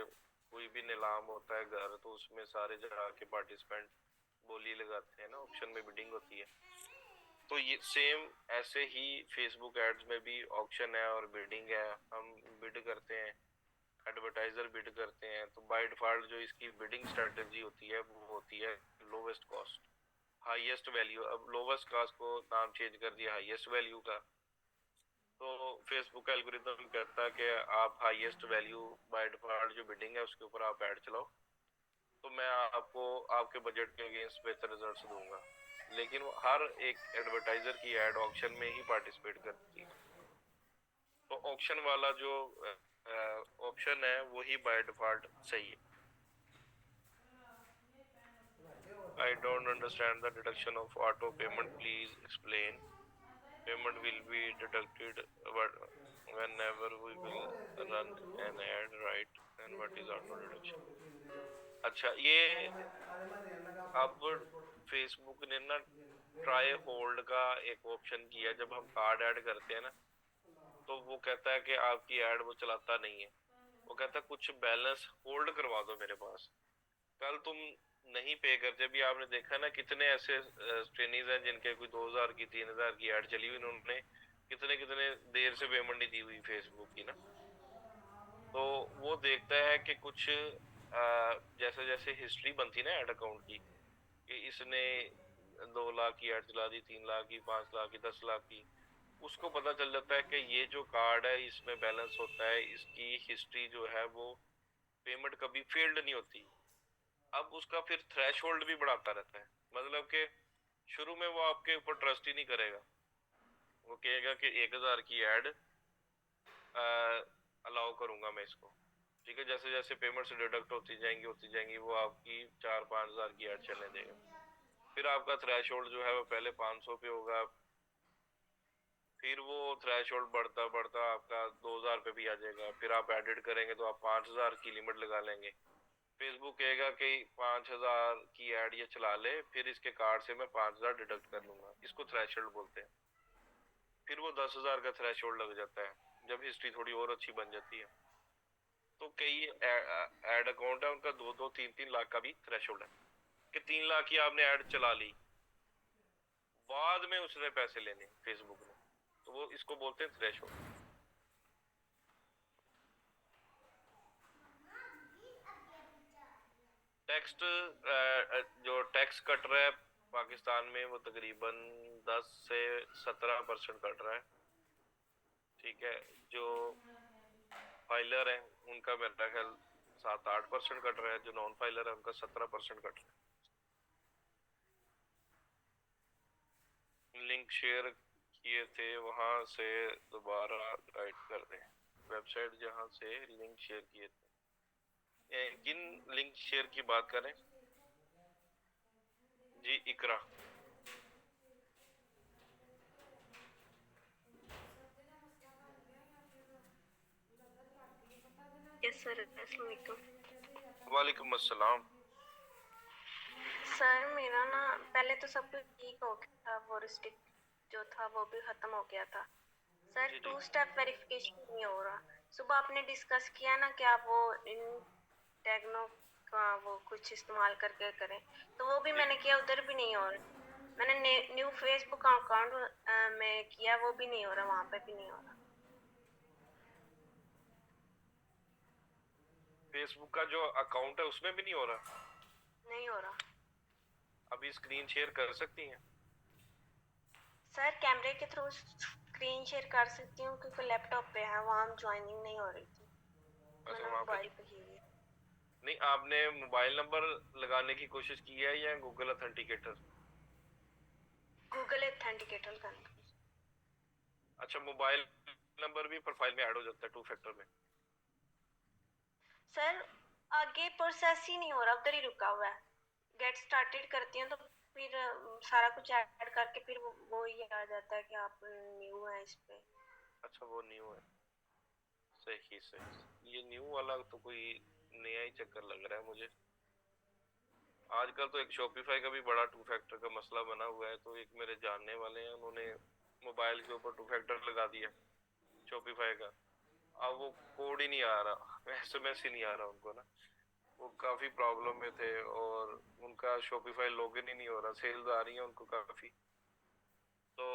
कोई भी नीलाम होता है घर, तो उसमें सारे जाके पार्टिसिपेंट बोली लगाते हैं ना, ऑक्शन में बिडिंग होती है। तो ये सेम ऐसे ही फेसबुक एड्स में भी ऑक्शन है और बिडिंग है। हम बिड करते हैं, एडवर्टाइजर बिड करते हैं, तो बाय डिफॉल्ट जो इसकी बिडिंग स्ट्रेटजी होती है वो होती है लोवेस्ट कॉस्ट हाईएस्ट वैल्यू। अब लोवेस्ट कॉस्ट को नाम चेंज कर दिया हाईएस्ट वैल्यू का। तो फेसबुक एल्गोरिथम कहता है कि आप हाईएस्ट वैल्यू बाय डिफॉल्ट जो बिडिंग है उसके ऊपर आप ऐड चलाओ, तो मैं आपको आपके बजट के अगेंस्ट बेहतर रिजल्ट्स दूंगा। लेकिन वो हर एक एडवर्टाइजर की ऐड ऑक्शन में ही पार्टिसिपेट करती है। तो ऑप्शन वाला जो ऑप्शन है वही बाय डिफॉल्ट सही है. I don't understand the deduction of auto payment. Please explain. Payment will be deducted whenever we will run an ad, right? And what is auto deduction? अच्छा, ये अब फेसबुक ने ना ट्राई होल्ड का एक option किया. जब हम कार्ड ऐड करते हैं ना, तो वो कहता है कि आपकी ऐड वो चलाता नहीं है. वो कहता है कुछ बैलेंस होल्ड करवा दो मेरे पास. कल तुम नहीं पे करते भी, आपने देखा ना कितने ऐसे ट्रेनिंग्स हैं जिनके कोई 2000 की 3000 की ऐड चली हुई, उन्होंने कितने कितने देर से पेमेंट नहीं दी हुई फेसबुक की ना. तो वो देखता है कि कुछ जैसे जैसे हिस्ट्री बनती ना ऐड अकाउंट की, कि इसने 2 लाख की ऐड चला दी, 3 लाख की, 5 लाख की, 10 लाख की, उसको पता चल जाता है कि ये जो कार्ड है इसमें बैलेंस होता है, इसकी हिस्ट्री जो है वो पेमेंट कभी फेल्ड नहीं होती. अब उसका फिर थ्रेशोल्ड भी बढ़ाता रहता है. मतलब कि शुरू में वो आपके ऊपर ट्रस्ट ही नहीं करेगा. वो कहेगा कि 1000 की ऐड अलाउ करूंगा मैं इसको, ठीक है. जैसे जैसे पेमेंट से डिडक्ट होती जाएंगी वो आपकी 4-5 हजार की ऐड चलने देगा. फिर आपका थ्रेशोल्ड जो है वो पहले 500 पे होगा, फिर वो थ्रेशोल्ड बढ़ता बढ़ता आपका 2000 पे भी आ जाएगा. फिर आप एडिट करेंगे तो आप 5000 की लिमिट लगा लेंगे. फेसबुक कहेगा कि 5000 की ऐड ये चला ले, फिर इसके कार्ड से मैं 5000 डिडक्ट कर लूंगा. इसको थ्रेशोल्ड बोलते हैं. फिर वो 10,000 का थ्रेशोल्ड लग जाता है जब हिस्ट्री थोड़ी और अच्छी बन जाती है. तो कई एड अकाउंट है उनका 2-2, 3-3 लाख का भी थ्रेशोल्ड है, कि 3 लाख की आपने ऐड चला ली, बाद में उसने पैसे लेने फेसबुक ने, तो वो इसको बोलते हैं थ्रेशोल्ड. टैक्स जो टैक्स कट रहा है पाकिस्तान में वो तकरीबन 10 से 17% कट रहा है, ठीक है. जो फाइलर है उनका मेरा ख्याल 7-8% कट रहा है, जो नॉन फाइलर है उनका 17% कट रहा है. लिंक शेयर किए थे वहां से दोबारा गाइड कर दें. वेबसाइट जहां से लिंक शेयर किए थे, किन लिंक शेयर की बात करें जी? इकरा. यस सर, अस्सलाम वालेकुम. वालेकुम अस्सलाम. सर मेरा ना पहले तो सब कुछ ठीक हो गया था, वो रिस्ट्रिक्ट जो था वो भी खत्म हो गया था सर. जी, जी. 2 स्टेप वेरिफिकेशन नहीं हो रहा. सुबह आपने डिस्कस किया ना कि आप वो इन टेक्नो का वो कुछ इस्तेमाल करके करें, तो वो भी मैंने किया, उधर भी नहीं हो रहा. मैंने न्यू फेसबुक अकाउंट में किया, वो भी नहीं हो रहा, वहाँ पे भी नहीं हो रहा. फेसबुक का जो अकाउंट है उसमें भी नहीं हो रहा? नहीं हो रहा. अभी स्क्रीन शेयर कर सकती हैं? सर कैमरे के थ्रू स्क्रीन शेयर कर सकती हूँ क्योंकि लैपटॉप पे है, वहाँ ज्वाइनिंग नहीं हो रही थी. अच्छा, मैंने वहाँ पे मोबाइल पे की हुई है. नहीं. आपने मोबाइल नंबर लगाने की कोशिश की है या गूगल ऑथेंटिकेटर? गूगल ऑथेंटिकेटर का. अच्छा, मोबाइल नंबर भी प्रोफाइल में ऐड हो जाता है 2 फैक्टर में? सर आगे प्रोसेस ही नहीं हो रहा, उधर ही रुका हुआ है. गेट स्टार्टेड करती हैं तो फिर सारा कुछ ऐड करके फिर वो ही आ जाता है कि आप न्यू है इस पे. अच्छा, वो न्यू है. सही सही. ये न्यू वाला तो कोई नया ही चक्कर लग रहा है मुझे. आजकल तो एक शॉपिफाई का भी बड़ा 2 फैक्टर का मसला बना हुआ है. तो एक मेरे जानने वाले हैं, उन्होंने मोबाइल के ऊपर 2 फैक्टर लगा दिया शॉपिफाई का. अब वो कोड ही नहीं आ रहा, एसएमएस ही नहीं आ रहा उनको ना. वो काफी प्रॉब्लम में थे और उनका शॉपिफाई लॉगिन ही नहीं हो रहा. सेल्स आ रही है उनको काफी, तो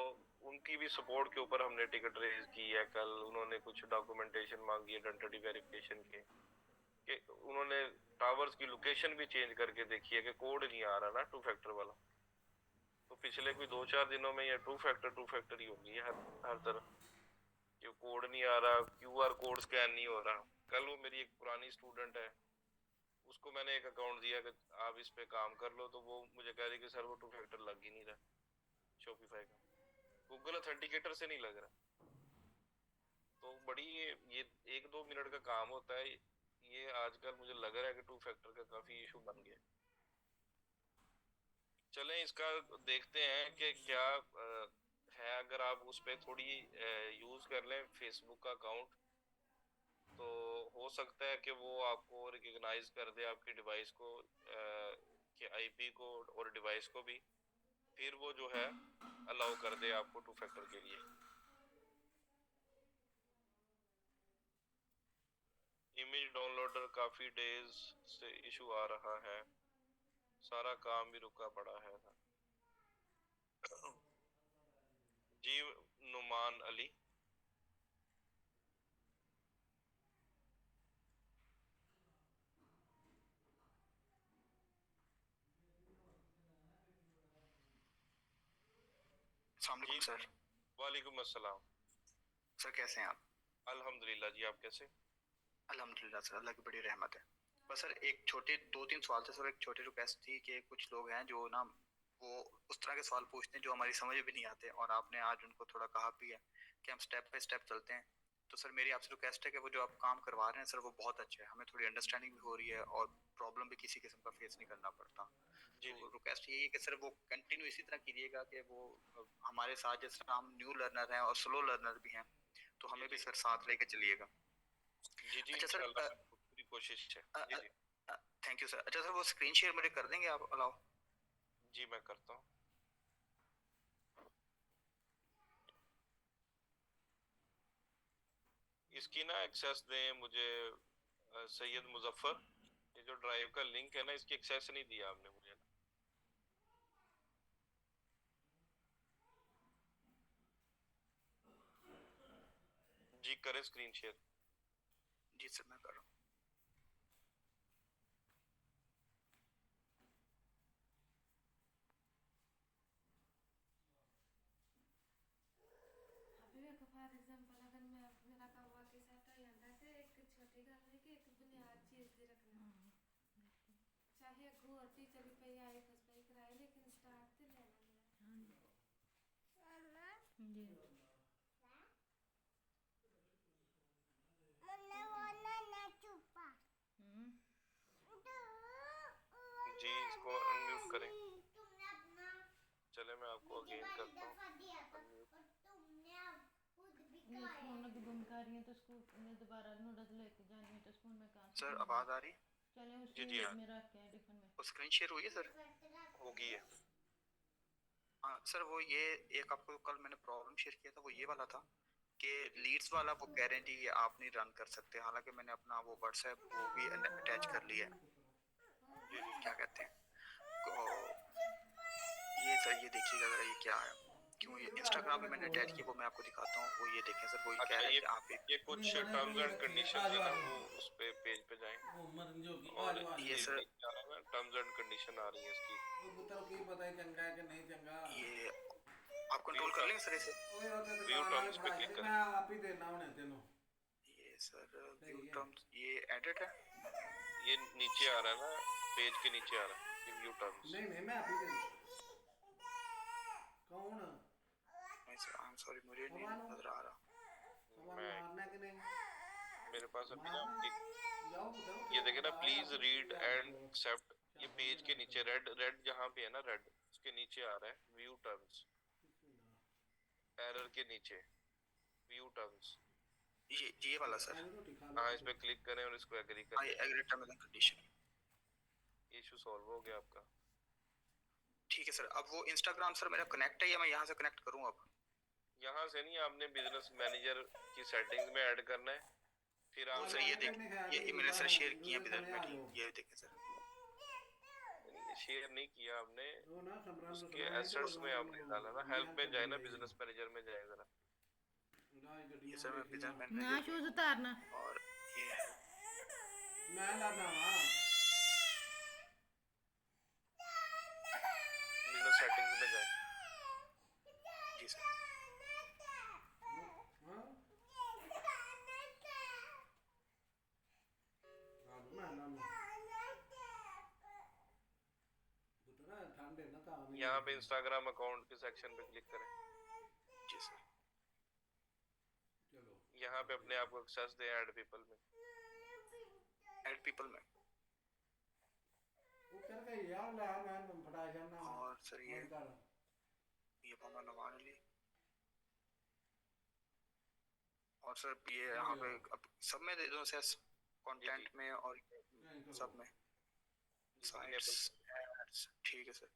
उनकी भी सपोर्ट के ऊपर हमने टिकट रेज की है. कल उन्होंने कुछ डॉक्यूमेंटेशन मांगी है आइडेंटिटी वेरिफिकेशन के, कि उन्होंने टावर्स की लोकेशन भी चेंज करके देखी है कि कोड नहीं आ रहा ना 2 फैक्टर वाला. तो पिछले कोई 2-4 दिनों में ये 2 फैक्टर ही होगी हर तरफ. ये कोड नहीं आ रहा, क्यूआर कोड स्कैन नहीं हो रहा. कल वो मेरी एक पुरानी स्टूडेंट है, उसको मैंने एक अकाउंट दिया कि आप इस पे काम कर लो, तो वो मुझे कह रही कि सर वो 2 फैक्टर लग ही नहीं रहा शॉपिफाई का. गूगल ऑथेंटिकेटर से नहीं लग रहा. तो बड़ी ये 1-2 मिनट का काम होता है। ये आजकल मुझे लग रहा है कि टू फैक्टर का काफी इशू बन गया। चलें इसका देखते हैं कि क्या है। अगर आप उस पर थोड़ी यूज कर लें फेसबुक का अकाउंट, तो हो सकता है कि वो आपको रिकग्नाइज कर दे आपकी डिवाइस को, के आईपी को और डिवाइस को भी, फिर वो जो है अलाउ कर दे आपको टू फैक्टर के लिए। इमेज डाउनलोडर काफी डेज से इशू आ रहा है, सारा काम भी रुका पड़ा है। जी नुमान अली। अस्सलाम वालेकुम सर। वालेकुम अस्सलाम। सर कैसे हैं आप? अल्हम्दुलिल्लाह जी, आप कैसे? अल्हम्दुलिल्लाह सर, अल्लाह की बड़ी रहमत है। बस सर एक छोटे 2-3 सवाल थे सर। एक छोटी रिक्वेस्ट थी कि कुछ लोग हैं जो ना वो उस तरह के सवाल पूछते हैं जो हमारी समझ भी नहीं आते, और आपने आज उनको थोड़ा कहा भी है कि हम स्टेप बाय स्टेप चलते हैं। तो सर मेरी आपसे रिक्वेस्ट है कि वो जो आप काम करवा रहे हैं सर वो बहुत अच्छा है, हमें थोड़ी अंडरस्टैंडिंग भी हो रही है और प्रॉब्लम भी किसी किस्म का फेस नहीं करना पड़ता। जी तो रिक्वेस्ट यही है कि सर वो कंटिन्यू इसी तरह कीजिएगा कि वो हमारे साथ जैसे हम न्यू लर्नर हैं और स्लो लर्नर भी हैं, तो हमें भी सर साथ लेके चलिएगा। जी जी अच्छा सर, इंशाल्लाह पूरी कोशिश है। जी जी थैंक यू सर। अच्छा सर, वो स्क्रीन शेयर मुझे कर देंगे आप अलाउ? जी मैं करता हूँ। इसकी ना एक्सेस दें मुझे सैयद मुजफ्फर। ये जो ड्राइव का लिंक है ना, इसकी एक्सेस नहीं दिया आपने मुझे ना। जी करें स्क्रीन शेयर। जी सर मैं कर रहा हूँ। अभी एक फॉर एग्जांपल अगर मैं मेरा काम वाकई साथ आ जाता है, एक छोटी गल है कि एक बुनियाद चीज दी रखना, चाहे अगू और टीचर भी पे आए फस पे कराए, लेकिन स्टार्ट ते लेना है। जी जी इसको अनम्यूट करें। चले मैं आपको अगेन करता हूँ अनम्यूट। ये फोन की भूमिका आ रही है तो स्कूल में दोबारा नोट्स लेके जानी है तो स्कूल में कहाँ से सर आवाज आ रही? चले जी उसी जी हाँ में रख के टिफिन में। वो स्क्रीन शेयर हुई है सर? होगी है। हाँ सर, वो ये एक आपको कल मैंने प्रॉब्लम शेयर किया था, वो ये वाला था कि लीड्स वाला वो कह रहे हैं जी ये आप नहीं रन कर सकते, हालांकि मैंने अपना वो व्हाट्सएप वो भी अटैच कर लिया है। जी जी क्या कहते हैं तो ये सर, ये देखिएगा जरा ये क्या है, क्यों ये इंस्टाग्राम पे मैंने अटैच किया, वो मैं आपको दिखाता हूँ। वो ये देखें सर, वो ये कह अच्छा, रहा है कि आप ये कुछ टर्म्स एंड कंडीशन है ना, वो उस पे पेज पे जाएं और ये सर नीचे आ रहा है ना टर्म्स एंड कंडीशन आ रही है इसकी। ये आप कंट्रोल कर लेंगे सर इसे? व्यू टर्म्स पे क्लिक करें। ये सर व्यू टर्म्स, ये एडिट है। ये नीचे आ रहा है ना, पेज के नीचे आ रहा है ये व्यू टर्म्स। नहीं सर, आई एम सॉरी, मुझे नहीं नजर आ रहा। मैं मेरे पास अभी ना ये देखे ना, प्लीज रीड एंड एक्सेप्ट। ये पेज के नीचे रेड रेड जहाँ पे है ना, रेड उसके नीचे आ रहा है व्यू टर्म्स। एरर के नीचे व्यू टर्म्स। ये वाला सर? हाँ इस पे क्लिक करें और इसको एग्री करें। I agree terms and condition. Issue solve हो गया आपका। ठीक है सर। अब वो इंस्टाग्राम सर मेरा कनेक्ट है या मैं यहाँ से कनेक्ट करूँ? अब यहाँ से नहीं, आपने बिजनेस मैनेजर की सेटिंग्स में ऐड करना है। फिर आप सर ये देख, ये मैंने सर शेयर किया बिजनेस में, ये देखें सर। शेयर नहीं किया आपने, उसके एसेट्स में आपने डाला ना, हेल्प में जाए ना, बिजनेस मैनेजर में जाए जरा। ये सर मैं बिजनेस ना मैनेजर शूज उतारना और ये बिजनेस सेटिंग्स में जाए। जी सर। यहाँ पे इंस्टाग्राम अकाउंट के सेक्शन पे क्लिक करें। जी सर। यहाँ यहाँ पे अपने आप को एक्सेस दें ऐड पीपल में। ऐड पीपल में ऊपर का यार ले मैं फटा जाना और सर ये कर मोहम्मद नवान अली और सर ये यहाँ पे अब सब में दे दो सर कंटेंट में और सब में साइट्स एड्स ठीक है सर।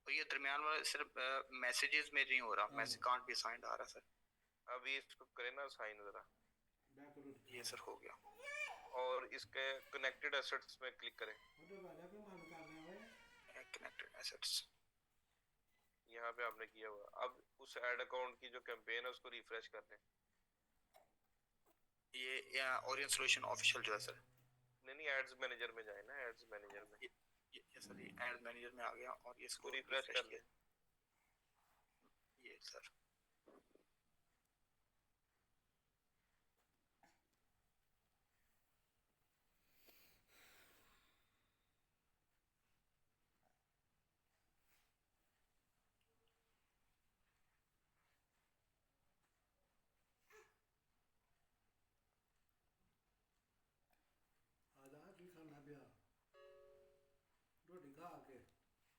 और ये दरमियान वाला सिर्फ मैसेजेस में नहीं हो रहा, मैसेज कांट बी साइंड आ रहा सर। अभी इसको करें ना साइन जरा। ये सर हो गया और इसके कनेक्टेड एसेट्स में क्लिक करें। कनेक्टेड एसेट्स यहाँ पे आपने किया हुआ। अब उस ऐड अकाउंट की जो कैंपेन है उसको रिफ्रेश कर लें। ये ओरियन सॉल्यूशन ऑफिशियल जो है सर। नहीं एड्स मैनेजर में जाए ना, एड्स मैनेजर में। ये सर ये एड मैनेजर में आ गया और ये इसको रिफ्रेश कर लें। ये सर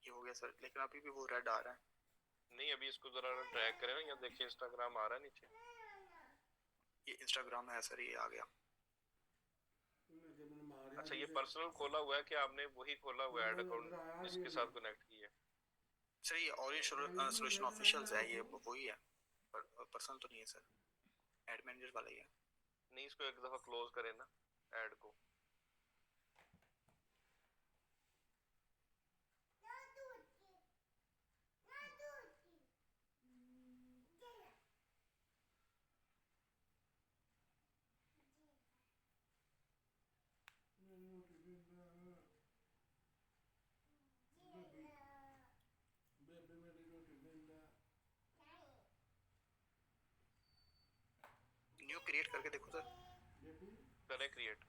ये हो गया सर, लेकिन अभी भी वो रेड आ रहा है। नहीं अभी इसको जरा ट्रैक करें ना, यहाँ देखिए इंस्टाग्राम आ रहा है नीचे। ये इंस्टाग्राम है सर, ये आ गया। अच्छा ये पर्सनल खोला हुआ है कि आपने वही खोला हुआ है ऐड अकाउंट इसके साथ कनेक्ट किया है? सर ये ओरियन सॉल्यूशन ऑफिशियल्स है, ये वही है, पर्सनल तो नहीं है सर, एड मैनेजर वाला ही है। नहीं इसको एक दफा क्लोज करें ना ऐड को। न्यू क्रिएट करके देखो सर। करें क्रिएट।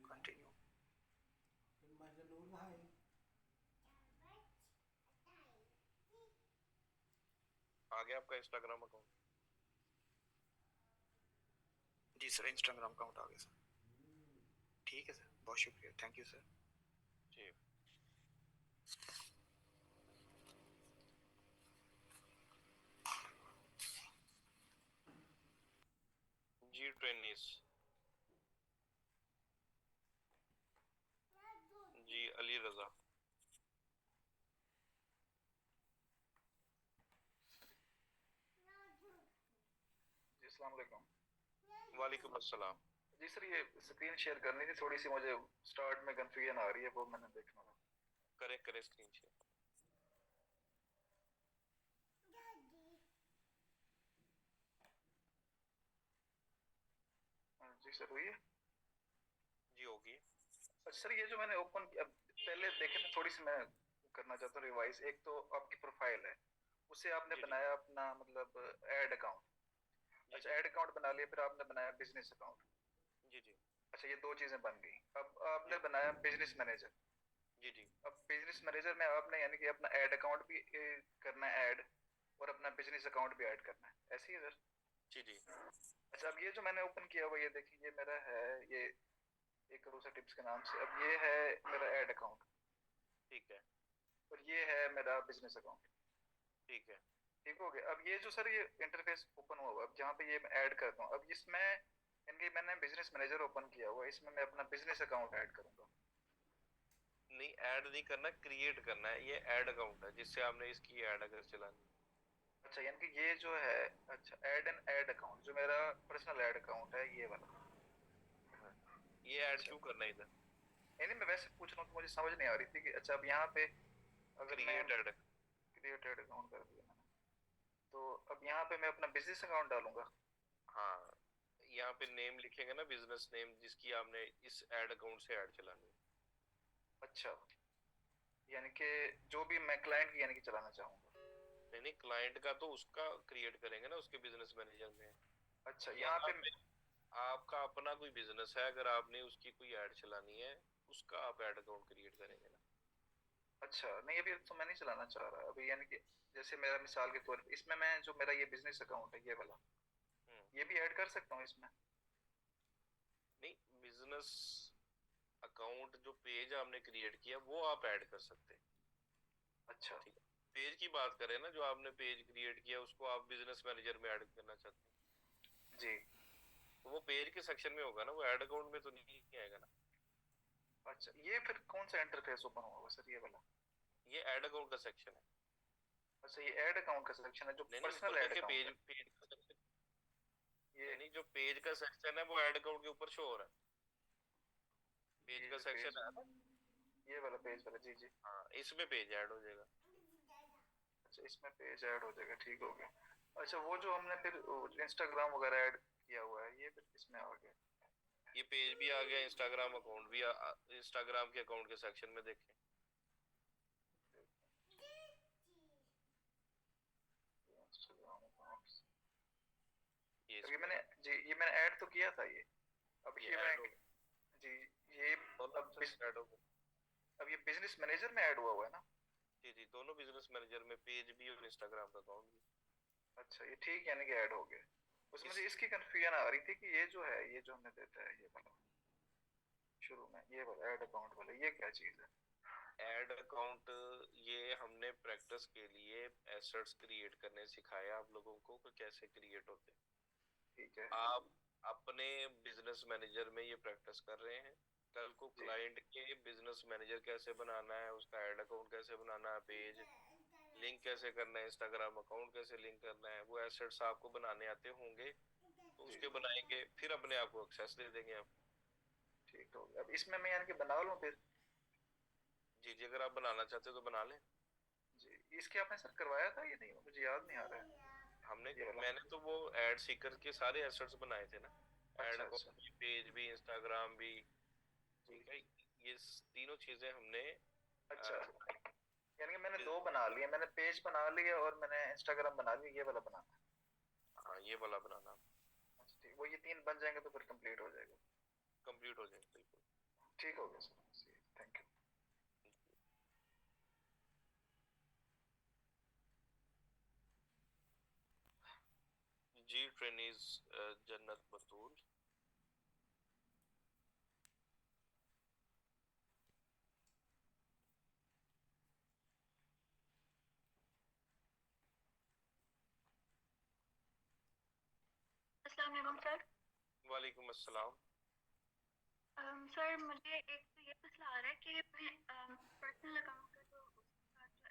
कंटिन्यू। आ गया आपका इंस्टाग्राम अकाउंट? जी सर इंस्टाग्राम अकाउंट आ गया सर। ठीक है सर, बहुत शुक्रिया, थैंक यू सर। जी जी ट्रेनिस जी अली रजा। जी अस्सलाम वालेकुम। वालेकुम अस्सलाम। जी सर ये स्क्रीन शेयर करनी थी थोड़ी सी, मुझे स्टार्ट में कंफ्यूजन आ रही है, वो मैंने देखना था। करें करें स्क्रीन शेयर। जी सर हुई है? जी होगी। अच्छा सर ये जो मैंने ओपन पहले देखे थे, थोड़ी सी मैं करना चाहता हूँ रिवाइज। एक तो आपकी प्रोफाइल है, उसे आपने बनाया अपना मतलब ऐड अकाउंट। अच्छा ऐड अकाउंट बना लिया, फिर आपने बनाया बिजनेस अकाउंट। जी जी। अच्छा ये दो चीजें बन गई। अब आपने बनाया बिजनेस मैनेजर। जी जी। अब बिजनेस मैनेजर में आपने यानी कि अपना ऐड अकाउंट भी करना है ऐड, और अपना बिजनेस अकाउंट भी ऐड करना है, ऐसे ही सर? जी जी। अच्छा अब ये जो मैंने ओपन किया हुआ, ये देखिए ये मेरा है, ये एक करोड़ टिप्स के नाम से। अब ये है मेरा ऐड अकाउंट, ठीक है, और ये है मेरा बिजनेस अकाउंट। ठीक है, ठीक हो गया। अब ये जो सर ये इंटरफेस ओपन हुआ हुआ, अब जहाँ पे ये मैं ऐड करता हूँ, अब इसमें इनके मैंने बिजनेस मैनेजर ओपन किया हुआ है, इसमें मैं अपना बिजनेस अकाउंट ऐड करूंगा। नहीं ऐड नहीं करना, क्रिएट करना है। ये ऐड अकाउंट है जिससे आपने इसकी ऐड अगर चलानी। अच्छा यानी कि ये जो है, अच्छा ऐड एन ऐड अकाउंट जो मेरा पर्सनल ऐड अकाउंट है ये वाला। ये ऐड क्यों करना है इधर? नहीं मैं वैसे पूछ रहा हूँ कि मुझे समझ नहीं आ रही थी कि अच्छा अब यहाँ पे अगर मैं क्रिएटेड अकाउंट कर दिया मैंने, तो अब यहाँ पे मैं अपना बिजनेस अकाउंट डालूंगा। हाँ यहाँ पे नेम लिखेंगे ना, बिजनेस नेम, जिसकी आपने इस ऐड अकाउंट से ऐड चलानी है। अच्छा यानी कि जो भी मैं क्लाइंट की यानी कि चलाना चाहूंगा। नहीं क्लाइंट का तो उसका क्रिएट करेंगे ना उसके बिजनेस मैनेजर में। अच्छा यहाँ पे आपका अपना कोई बिजनेस है, अगर आपने उसकी कोई ऐड चलानी है, उसका आप ऐड अकाउंट क्रिएट करेंगे ना। अच्छा नहीं, अभी तो मैं नहीं चलाना चाह रहा अभी, यानी कि जैसे मेरा मिसाल के तौर पे इसमें मैं जो मेरा ये बिजनेस अकाउंट है ये वाला, ये भी ऐड कर सकता हूँ इसमें? नहीं, बिजनेस अकाउंट जो पेज आपने क्रिएट किया वो आप ऐड कर सकते हैं। अच्छा ठीक है, पेज की बात करें ना, जो आपने पेज क्रिएट किया उसको आप बिजनेस मैनेजर में ऐड करना चाहते हैं, जी। तो वो पेज के सेक्शन में होगा ना, वो ऐड अकाउंट में तो नहीं आएगा ना। अच्छा ये फिर कौन सा इंटरफेस ओपन होगा सर ये वाला? ये ऐड अकाउंट का सेक्शन है। अच्छा ये ऐड अकाउंट का सेक्शन है जो नहीं पर्सनल ऐड अकाउंट पेज है? पेज का सेक्शन, ये नहीं जो पेज का सेक्शन है वो ऐड अकाउंट के ऊपर शो हो रहा है। पेज ये का जो सेक्शन है ना, ये वाला पेज वाला, जी जी। हाँ इसमें पेज ऐड हो जाएगा। अच्छा इसमें पेज ऐड हो जाएगा, ठीक हो गया। अच्छा वो जो हमने फिर इंस्टाग्राम वगैरह ऐड किया हुआ है ये फिर इसमें आ गया? ये पेज भी आ गया, इंस्टाग्राम अकाउंट भी इंस्टाग्राम के अकाउंट के सेक्शन में देखें। इंस्टाग्राम अकाउंट्स, ये ये मैंने जी ये मैंने ऐड तो किया था ये। अब ये ये ऐड मैं हो जी ये दोनों अब ऐड हो गए। अब ये बिजनेस मैनेजर में ऐड हुआ हुआ है ना? जी जी, दोनों बिजनेस मैनेजर में, पेज भी और इंस्टाग्राम का अकाउंट भी। अच्छा ये ठीक यानी कि ऐड हो गया। उसमें से इसकी कंफ्यूजन आ रही थी कि ये जो है ये जो हमने देता है ये वाला शुरू में, ये वाला ऐड अकाउंट वाला, ये क्या चीज है? ऐड अकाउंट ये हमने प्रैक्टिस के लिए एसेट्स क्रिएट करने सिखाया आप लोगों को कि कैसे क्रिएट होते हैं। ठीक है। आप अपने बिजनेस मैनेजर में ये प्रैक्टिस कर रहे हैं, कल को क्लाइंट के बिजनेस मैनेजर कैसे बनाना है, उसका ऐड अकाउंट कैसे बनाना है, पेज लिंक कैसे करना है, इंस्टाग्राम अकाउंट कैसे लिंक करना है, वो एसेट्स आपको बनाने आते होंगे तो उसके बनाएंगे, फिर अपने आप को एक्सेस दे देंगे आप। ठीक हो गया। अब इसमें मैं यानी कि बना लूं फिर? जी जी, अगर आप बनाना चाहते हो तो बना लें। जी इसके आपने सर करवाया था ये? नहीं मुझे याद नहीं आ रहा है। मैंने तो वो एड सीकर के सारे एसेट्स बनाए थे ना, ऐड अच्छा अकाउंट भी, पेज भी, इंस्टाग्राम भी। ठीक है, ये तीनों चीजें हमने अच्छा यानी कि मैंने दो बना लिए, मैंने पेज बना लिया और मैंने इंस्टाग्राम बना लिया, ये वाला बनाना है? हाँ ये वाला बनाना। अच्छा ठीक, वो ये तीन बन जाएंगे तो फिर कंप्लीट हो जाएगा। कंप्लीट हो जाएगा बिल्कुल। ठीक हो गया सर, थैंक यू। जी ट्रेनीज जन्नत बतूल। अस्सलाम वालेकुम सर। वालेकुम अस्सलाम। सर मुझे एक तो ये मसला आ रहा है कि मैं पर्सनल अकाउंट का जो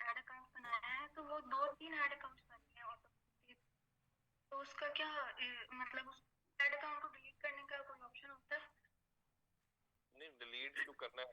ऐड अकाउंट बनाया है तो वो 2-3 ऐड अकाउंट्स बन गए हैं ऑटोमेटिकली, तो उसका क्या मतलब उस ऐड अकाउंट को डिलीट करने का कोई ऑप्शन होता है? नहीं, डिलीट जो करना है